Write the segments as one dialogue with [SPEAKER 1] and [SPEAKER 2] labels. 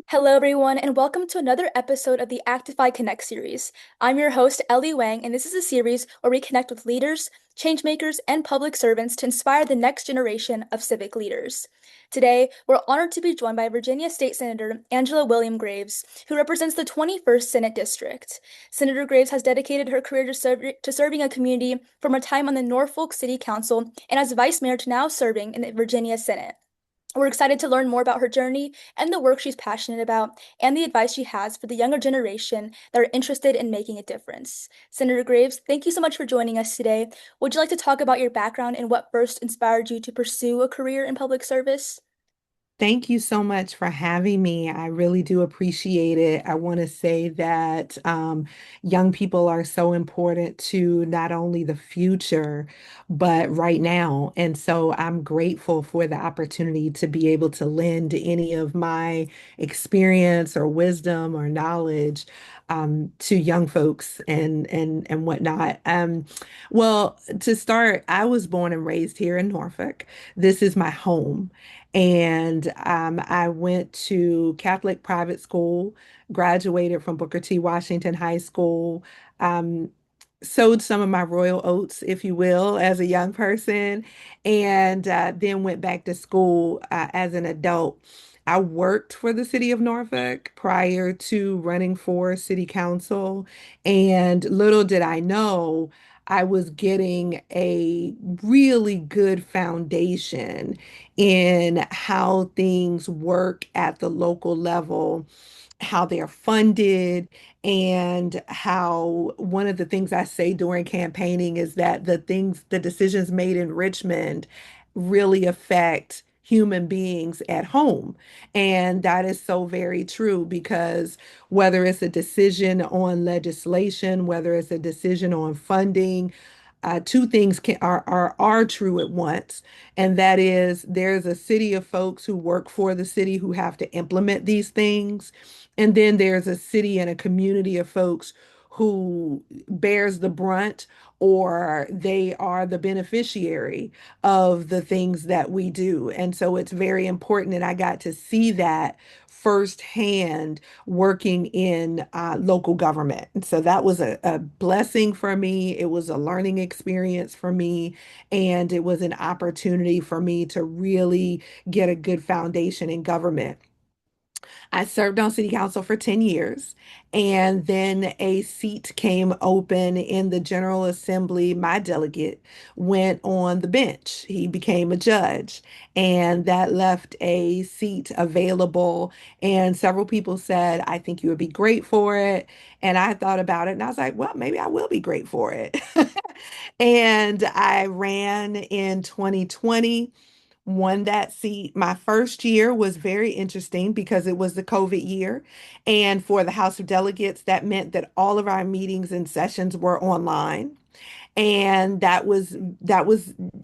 [SPEAKER 1] Hello, everyone, and welcome to another episode of the ActDefy Connect series. I'm your host, Ellie Wang, and this is a series where we connect with leaders, changemakers, and public servants to inspire the next generation of civic leaders. Today, we're honored to be joined by Virginia State Senator Angela William Graves, who represents the 21st Senate District. Senator Graves has dedicated her career to serving a community from her time on the Norfolk City Council and as Vice Mayor to now serving in the Virginia Senate. We're excited to learn more about her journey and the work she's passionate about and the advice she has for the younger generation that are interested in making a difference. Senator Graves, thank you so much for joining us today. Would you like to talk about your background and what first inspired you to pursue a career in public service?
[SPEAKER 2] Thank you so much for having me. I really do appreciate it. I want to say that young people are so important to not only the future, but right now. And so I'm grateful for the opportunity to be able to lend any of my experience or wisdom or knowledge to young folks and whatnot. Well, to start, I was born and raised here in Norfolk. This is my home. And I went to Catholic private school, graduated from Booker T. Washington High School, um, sowed some of my royal oats, if you will, as a young person, and then went back to school as an adult. I worked for the city of Norfolk prior to running for city council, and little did I know I was getting a really good foundation in how things work at the local level, how they're funded, and how one of the things I say during campaigning is that the decisions made in Richmond really affect human beings at home. And that is so very true because whether it's a decision on legislation, whether it's a decision on funding, two things are true at once, and that is there's a city of folks who work for the city who have to implement these things, and then there's a city and a community of folks who bears the brunt or they are the beneficiary of the things that we do. And so it's very important, and I got to see that firsthand working in local government. And so that was a blessing for me. It was a learning experience for me, and it was an opportunity for me to really get a good foundation in government. I served on city council for 10 years, and then a seat came open in the General Assembly. My delegate went on the bench. He became a judge, and that left a seat available. And several people said, I think you would be great for it. And I thought about it, and I was like, well, maybe I will be great for it. And I ran in 2020, won that seat. My first year was very interesting because it was the COVID year. And for the House of Delegates, that meant that all of our meetings and sessions were online. And that was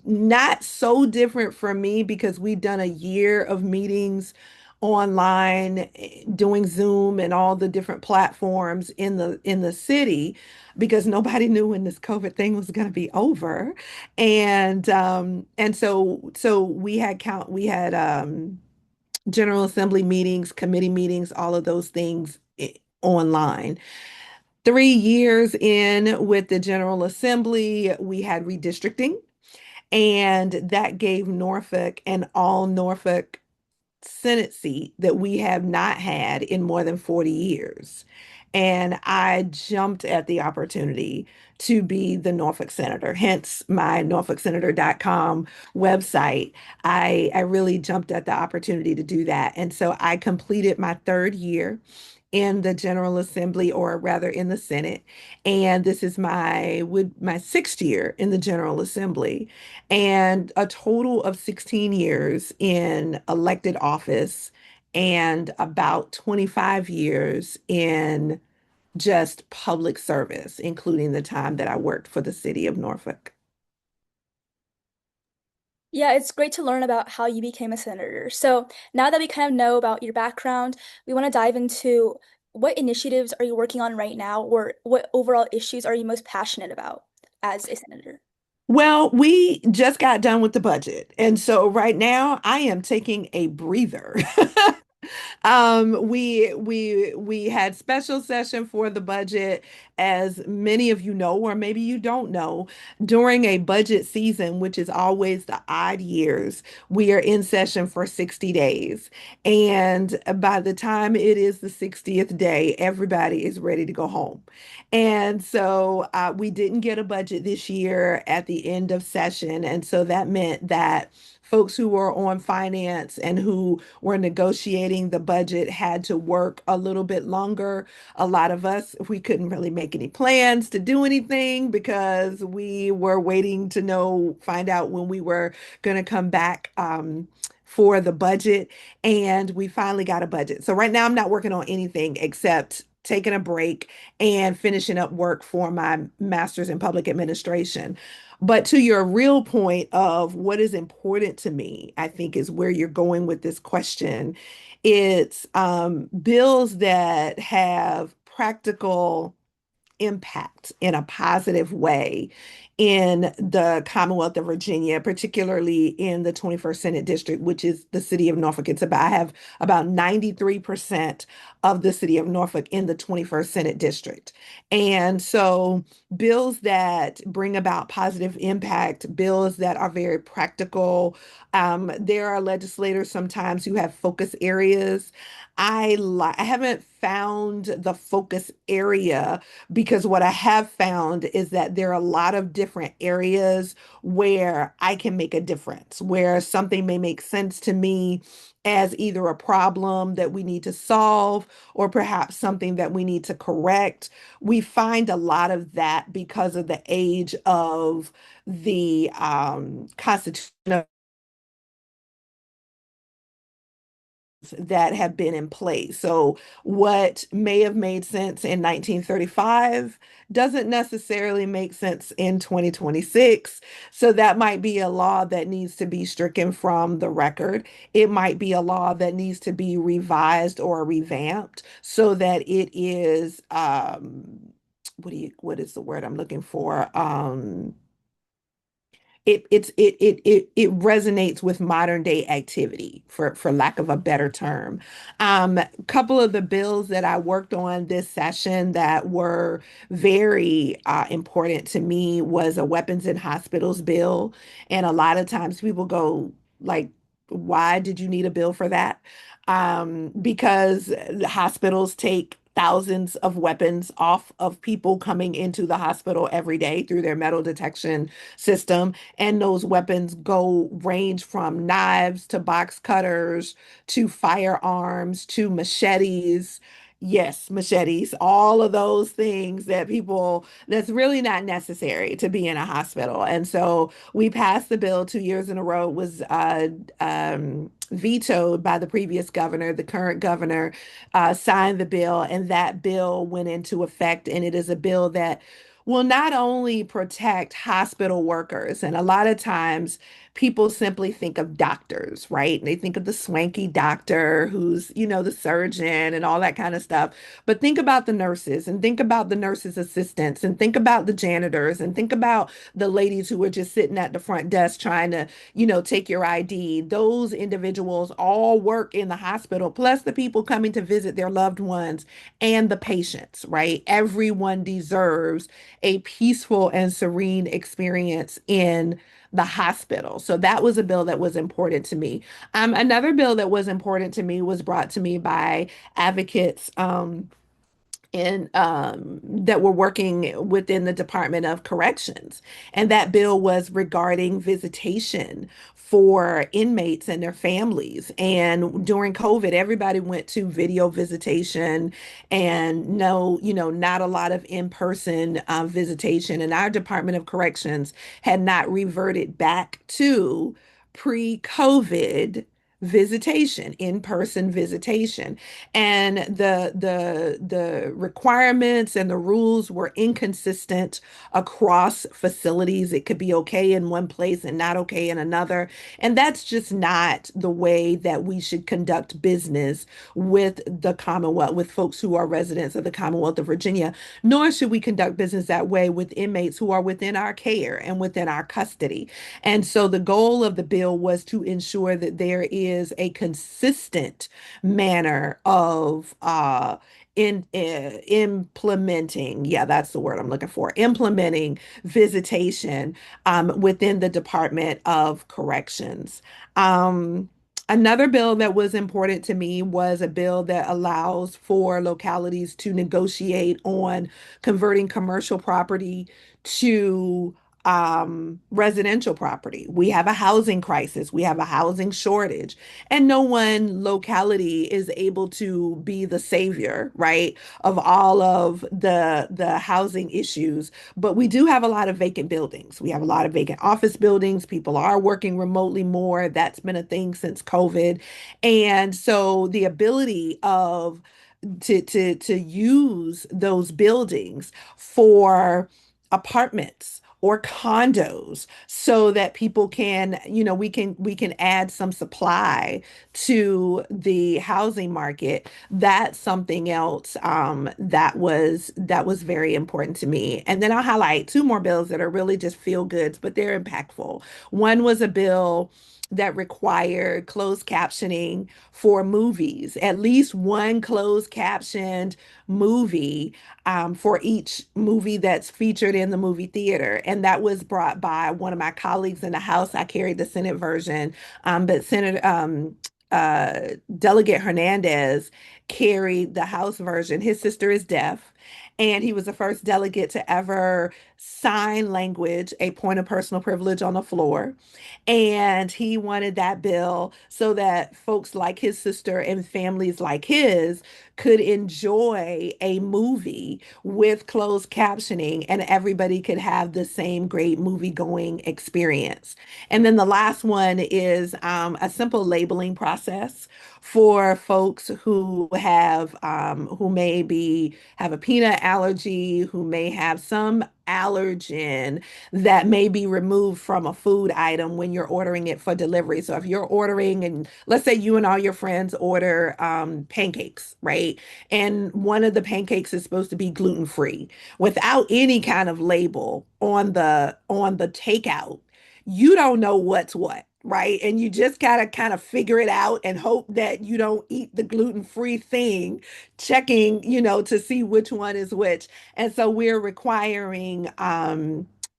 [SPEAKER 2] not so different for me because we'd done a year of meetings online, doing Zoom and all the different platforms in the city because nobody knew when this COVID thing was going to be over. And so we had General Assembly meetings, committee meetings, all of those things online. 3 years in with the General Assembly, we had redistricting, and that gave Norfolk an all Norfolk Senate seat that we have not had in more than 40 years. And I jumped at the opportunity to be the Norfolk Senator, hence my norfolksenator.com website. I really jumped at the opportunity to do that. And so I completed my third year in the General Assembly, or rather in the Senate. And this is my sixth year in the General Assembly, and a total of 16 years in elected office and about 25 years in just public service, including the time that I worked for the city of Norfolk.
[SPEAKER 1] Yeah, it's great to learn about how you became a senator. So now that we kind of know about your background, we want to dive into what initiatives are you working on right now, or what overall issues are you most passionate about as a senator?
[SPEAKER 2] Well, we just got done with the budget. And so right now I am taking a breather. We had special session for the budget, as many of you know, or maybe you don't know, during a budget season, which is always the odd years, we are in session for 60 days. And by the time it is the 60th day, everybody is ready to go home. And so we didn't get a budget this year at the end of session. And so that meant that folks who were on finance and who were negotiating the budget had to work a little bit longer. A lot of us, we couldn't really make any plans to do anything because we were waiting to find out when we were going to come back for the budget. And we finally got a budget. So right now I'm not working on anything except taking a break and finishing up work for my master's in public administration. But to your real point of what is important to me, I think is where you're going with this question. It's bills that have practical impact in a positive way in the Commonwealth of Virginia, particularly in the 21st Senate District, which is the city of Norfolk. I have about 93% of the city of Norfolk in the 21st Senate District. And so bills that bring about positive impact, bills that are very practical. There are legislators sometimes who have focus areas. I haven't found the focus area because what I have found is that there are a lot of different areas where I can make a difference, where something may make sense to me as either a problem that we need to solve or perhaps something that we need to correct. We find a lot of that because of the age of the Constitution that have been in place. So, what may have made sense in 1935 doesn't necessarily make sense in 2026. So, that might be a law that needs to be stricken from the record. It might be a law that needs to be revised or revamped so that it is, what is the word I'm looking for? It resonates with modern day activity for lack of a better term. A couple of the bills that I worked on this session that were very important to me was a weapons in hospitals bill. And a lot of times people go like, why did you need a bill for that? Because the hospitals take thousands of weapons off of people coming into the hospital every day through their metal detection system. And those weapons go range from knives to box cutters to firearms to machetes. Yes, machetes, all of those things that's really not necessary to be in a hospital. And so we passed the bill 2 years in a row. It was vetoed by the previous governor. The current governor signed the bill, and that bill went into effect. And it is a bill that will not only protect hospital workers, and a lot of times people simply think of doctors, right? And they think of the swanky doctor who's, the surgeon and all that kind of stuff. But think about the nurses and think about the nurses' assistants and think about the janitors and think about the ladies who are just sitting at the front desk trying to, take your ID. Those individuals all work in the hospital, plus the people coming to visit their loved ones and the patients, right? Everyone deserves a peaceful and serene experience in the hospital. So that was a bill that was important to me. Another bill that was important to me was brought to me by advocates and that were working within the Department of Corrections. And that bill was regarding visitation for inmates and their families. And during COVID, everybody went to video visitation and no, not a lot of in-person visitation. And our Department of Corrections had not reverted back to pre-COVID visitation, in-person visitation. And the requirements and the rules were inconsistent across facilities. It could be okay in one place and not okay in another. And that's just not the way that we should conduct business with the Commonwealth, with folks who are residents of the Commonwealth of Virginia, nor should we conduct business that way with inmates who are within our care and within our custody. And so the goal of the bill was to ensure that there is is a consistent manner of implementing, yeah, that's the word I'm looking for, implementing visitation within the Department of Corrections. Um, Another bill that was important to me was a bill that allows for localities to negotiate on converting commercial property to residential property. We have a housing crisis, we have a housing shortage, and no one locality is able to be the savior, right, of all of the housing issues. But we do have a lot of vacant buildings. We have a lot of vacant office buildings. People are working remotely more. That's been a thing since COVID. And so the ability of to use those buildings for apartments or condos so that people can, we can add some supply to the housing market. That's something else that was very important to me. And then I'll highlight two more bills that are really just feel goods, but they're impactful. One was a bill that required closed captioning for movies, at least one closed captioned movie for each movie that's featured in the movie theater. And that was brought by one of my colleagues in the House. I carried the Senate version, but Senator Delegate Hernandez carried the House version. His sister is deaf. And he was the first delegate to ever sign language, a point of personal privilege on the floor. And he wanted that bill so that folks like his sister and families like his could enjoy a movie with closed captioning and everybody could have the same great movie going experience. And then the last one is a simple labeling process for folks who maybe have a peanut allergy, who may have some allergen that may be removed from a food item when you're ordering it for delivery. So if you're ordering, and let's say you and all your friends order pancakes, right? And one of the pancakes is supposed to be gluten free, without any kind of label on the takeout, you don't know what's what. Right. And you just gotta kind of figure it out and hope that you don't eat the gluten-free thing, checking, to see which one is which. And so we're requiring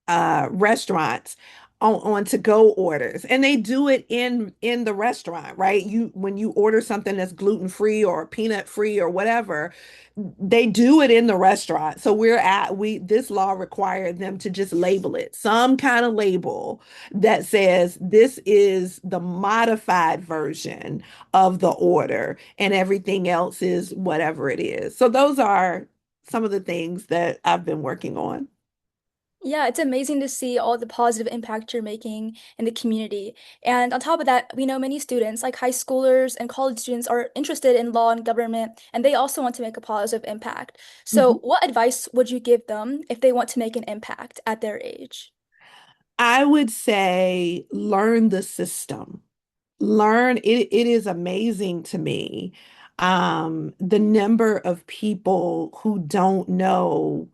[SPEAKER 2] restaurants on to-go orders. And they do it in the restaurant, right? When you order something that's gluten-free or peanut-free or whatever, they do it in the restaurant. So this law required them to just label it, some kind of label that says this is the modified version of the order and everything else is whatever it is. So those are some of the things that I've been working on.
[SPEAKER 1] Yeah, it's amazing to see all the positive impact you're making in the community. And on top of that, we know many students, like high schoolers and college students, are interested in law and government, and they also want to make a positive impact. So,
[SPEAKER 2] Mhm.
[SPEAKER 1] what advice would you give them if they want to make an impact at their age?
[SPEAKER 2] I would say learn the system. It is amazing to me the number of people who don't know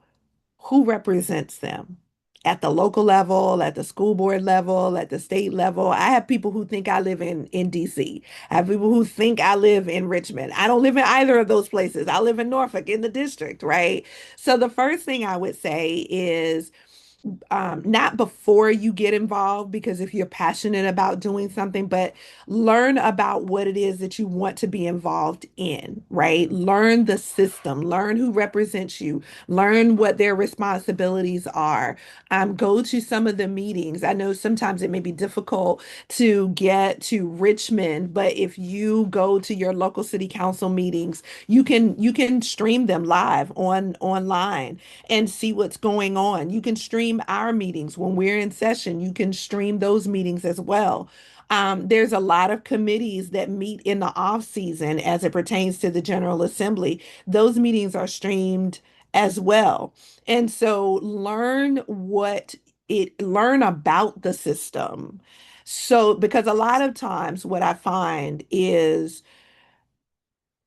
[SPEAKER 2] who represents them at the local level, at the school board level, at the state level. I have people who think I live in DC. I have people who think I live in Richmond. I don't live in either of those places. I live in Norfolk in the district, right? So the first thing I would say is not before you get involved, because if you're passionate about doing something, but learn about what it is that you want to be involved in, right? Learn the system, learn who represents you, learn what their responsibilities are. Go to some of the meetings. I know sometimes it may be difficult to get to Richmond, but if you go to your local city council meetings, you can stream them live online and see what's going on. You can stream our meetings when we're in session. You can stream those meetings as well. There's a lot of committees that meet in the off season as it pertains to the General Assembly. Those meetings are streamed as well. And so learn about the system. So, because a lot of times what I find is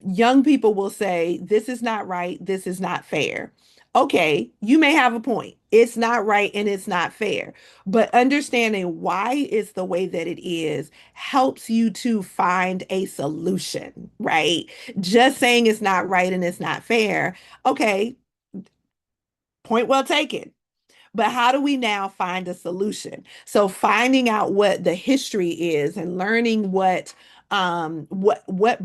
[SPEAKER 2] young people will say, this is not right, this is not fair. Okay, you may have a point. It's not right and it's not fair. But understanding why it's the way that it is helps you to find a solution, right? Just saying it's not right and it's not fair. Okay, point well taken. But how do we now find a solution? So finding out what the history is and learning what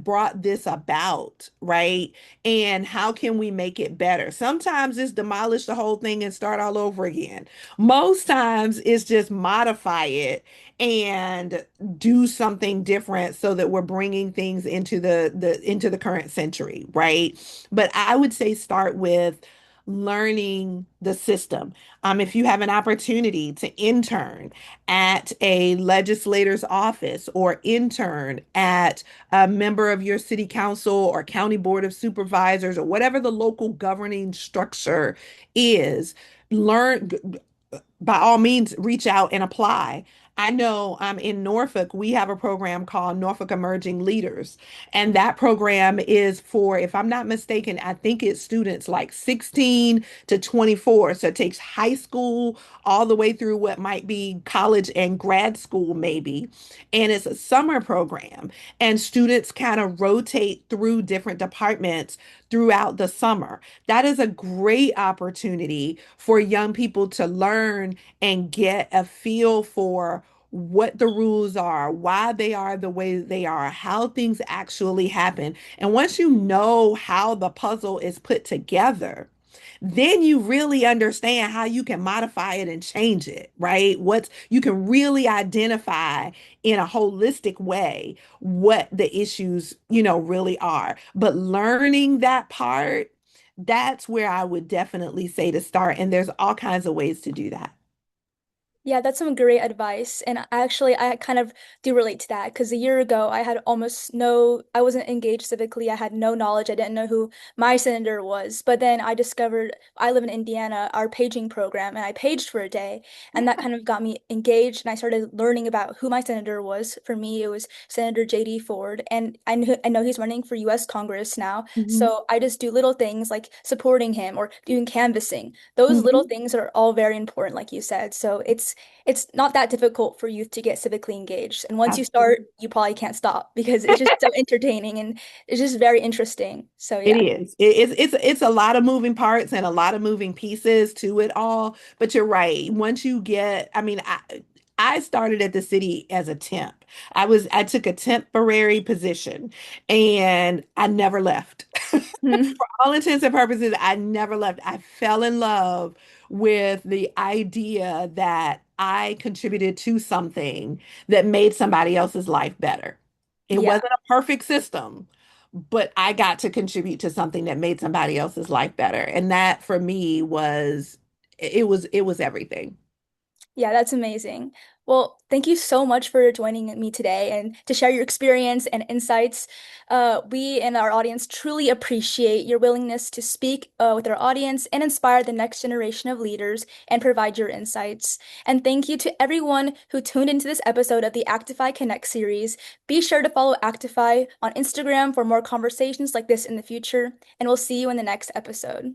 [SPEAKER 2] brought this about, right? And how can we make it better? Sometimes it's demolish the whole thing and start all over again. Most times it's just modify it and do something different so that we're bringing things into the current century, right? But I would say start with learning the system. If you have an opportunity to intern at a legislator's office or intern at a member of your city council or county board of supervisors or whatever the local governing structure is, learn by all means, reach out and apply. I know in Norfolk, we have a program called Norfolk Emerging Leaders. And that program is for, if I'm not mistaken, I think it's students like 16 to 24. So it takes high school all the way through what might be college and grad school, maybe. And it's a summer program. And students kind of rotate through different departments throughout the summer. That is a great opportunity for young people to learn and get a feel for what the rules are, why they are the way they are, how things actually happen. And once you know how the puzzle is put together, then you really understand how you can modify it and change it, right? What you can really identify in a holistic way what the issues, really are. But learning that part, that's where I would definitely say to start. And there's all kinds of ways to do that.
[SPEAKER 1] Yeah, that's some great advice. And actually, I kind of do relate to that because a year ago, I wasn't engaged civically. I had no knowledge. I didn't know who my senator was. But then I discovered I live in Indiana, our paging program, and I paged for a day. And that kind of got me engaged. And I started learning about who my senator was. For me, it was Senator J.D. Ford. And I know he's running for U.S. Congress now.
[SPEAKER 2] Mhm.
[SPEAKER 1] So I just do little things like supporting him or doing canvassing. Those little
[SPEAKER 2] Mhm.
[SPEAKER 1] things are all very important, like you said. So it's not that difficult for youth to get civically engaged. And once you start,
[SPEAKER 2] Absolutely.
[SPEAKER 1] you probably can't stop because it's just so entertaining and it's just very interesting. So
[SPEAKER 2] It
[SPEAKER 1] yeah.
[SPEAKER 2] is. It's a lot of moving parts and a lot of moving pieces to it all. But you're right. Once you get, I mean, I started at the city as a temp. I took a temporary position and I never left.
[SPEAKER 1] Mhm.
[SPEAKER 2] For all intents and purposes, I never left. I fell in love with the idea that I contributed to something that made somebody else's life better. It
[SPEAKER 1] Yeah.
[SPEAKER 2] wasn't a perfect system, but I got to contribute to something that made somebody else's life better. And that for me was everything.
[SPEAKER 1] Yeah, that's amazing. Well, thank you so much for joining me today and to share your experience and insights. We and our audience truly appreciate your willingness to speak with our audience and inspire the next generation of leaders and provide your insights. And thank you to everyone who tuned into this episode of the ActDefy Connect series. Be sure to follow ActDefy on Instagram for more conversations like this in the future, and we'll see you in the next episode.